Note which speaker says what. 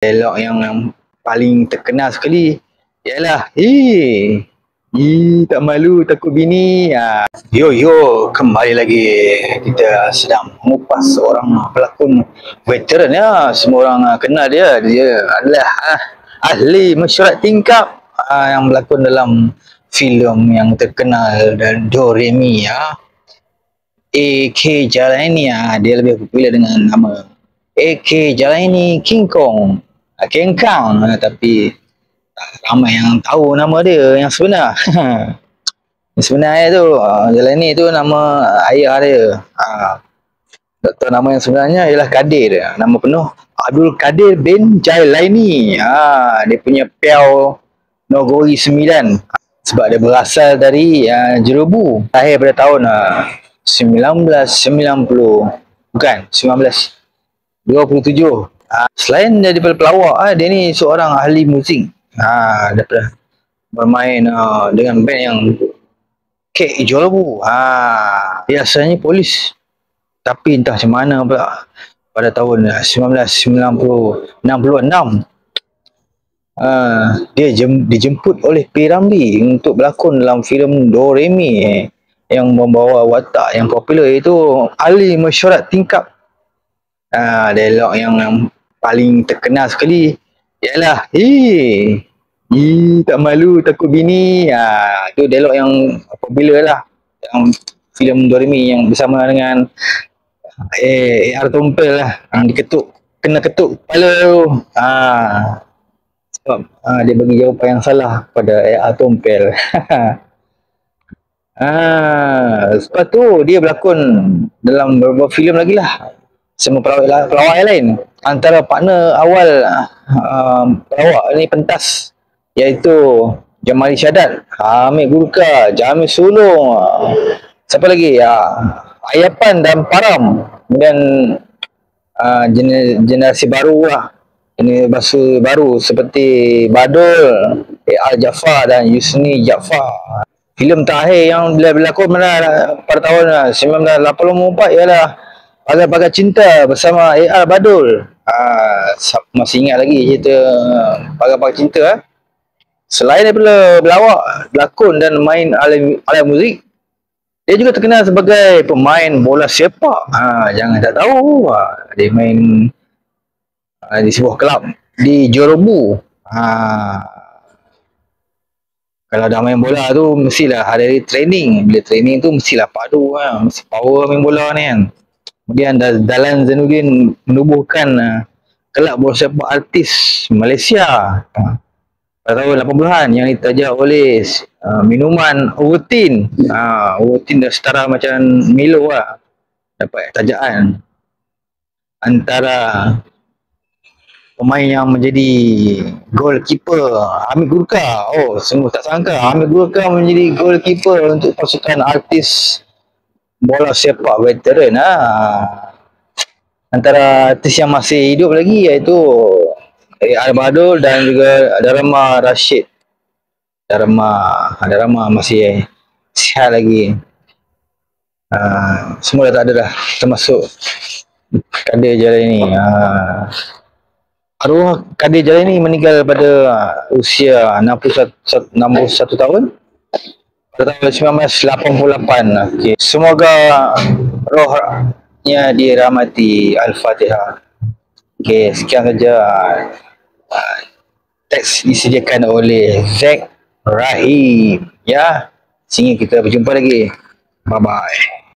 Speaker 1: Dialog yang paling terkenal sekali ialah tak malu takut bini. Yo kembali lagi kita sedang mengupas seorang pelakon veteran ya. Semua orang kenal dia. Dia adalah ahli mesyuarat tingkap yang berlakon dalam filem yang terkenal dan Doremi ya. A.K. Jalaini dia lebih popular dengan nama A.K. Jalaini King Kong. King Kong, tapi ramai yang tahu nama dia yang sebenar. Yang sebenarnya tu Jalaini tu nama ayah dia. Tak tahu nama yang sebenarnya ialah Kadir. Nama penuh Abdul Kadir bin Jalaini. Dia punya Piau Nogori 9. Sebab dia berasal dari Jerubu. Lahir pada tahun 1990. Bukan, 1927. Selain daripada pelawak, dia ni seorang ahli muzik. Daripada bermain dengan band yang Kek Jolobu. Biasanya polis. Tapi entah macam mana pula pada tahun 1966 dia dijemput oleh P. Ramlee untuk berlakon dalam filem Doremi yang membawa watak yang popular iaitu ahli mesyuarat tingkap. Dialog yang paling terkenal sekali ialah tak malu takut bini. Itu dialog yang popular lah dalam filem Doremi yang bersama dengan A.R. Tompel lah, yang kena ketuk kepala tu. Sebab dia bagi jawapan yang salah pada A.R. Tompel. Sebab tu dia berlakon dalam beberapa filem lagi lah. Semua pelawak yang lain. Antara partner awal pelawak ni pentas iaitu Jamali Syadat, Hamid Gurka, Jamil Sulong, siapa lagi? Ayapan dan Param. Kemudian generasi baru lah. Generasi baru seperti Badul, A.R. Jaafar dan Yusni Jaafar. Filem terakhir yang berlakon pada tahun 1984 ialah Pagar-Pagar Cinta bersama A.R. Badul. Masih ingat lagi cerita Pagar-Pagar Cinta. Selain daripada berlawak, berlakon dan main alat muzik, dia juga terkenal sebagai pemain bola sepak. Jangan tak tahu. Dia main di sebuah kelab di Jerubu. Kalau dah main bola tu mestilah ada training. Bila training tu mestilah padu mesti power main bola ni kan. Kemudian Dahlan Zainuddin menubuhkan kelab bola sepak artis Malaysia pada tahun 80-an yang ditaja oleh minuman Ovaltine. Ovaltine dah setara macam Milo lah. Dapat tajaan antara pemain yang menjadi goalkeeper Hamid Gurka. Sungguh tak sangka Hamid Gurka menjadi goalkeeper untuk pasukan artis bola sepak veteran. Antara artis yang masih hidup lagi iaitu A.R. Badul dan juga Dharma Rashid. Dharma masih sihat lagi. Semua dah tak ada dah, termasuk Kadir Jalaini. Arwah Kadir Jalaini meninggal pada usia 61 tahun pada tahun 1988. Semoga rohnya dirahmati. Al-Fatihah. Sekian saja teks disediakan oleh Zack Rahim. Sehingga kita berjumpa lagi. Bye bye.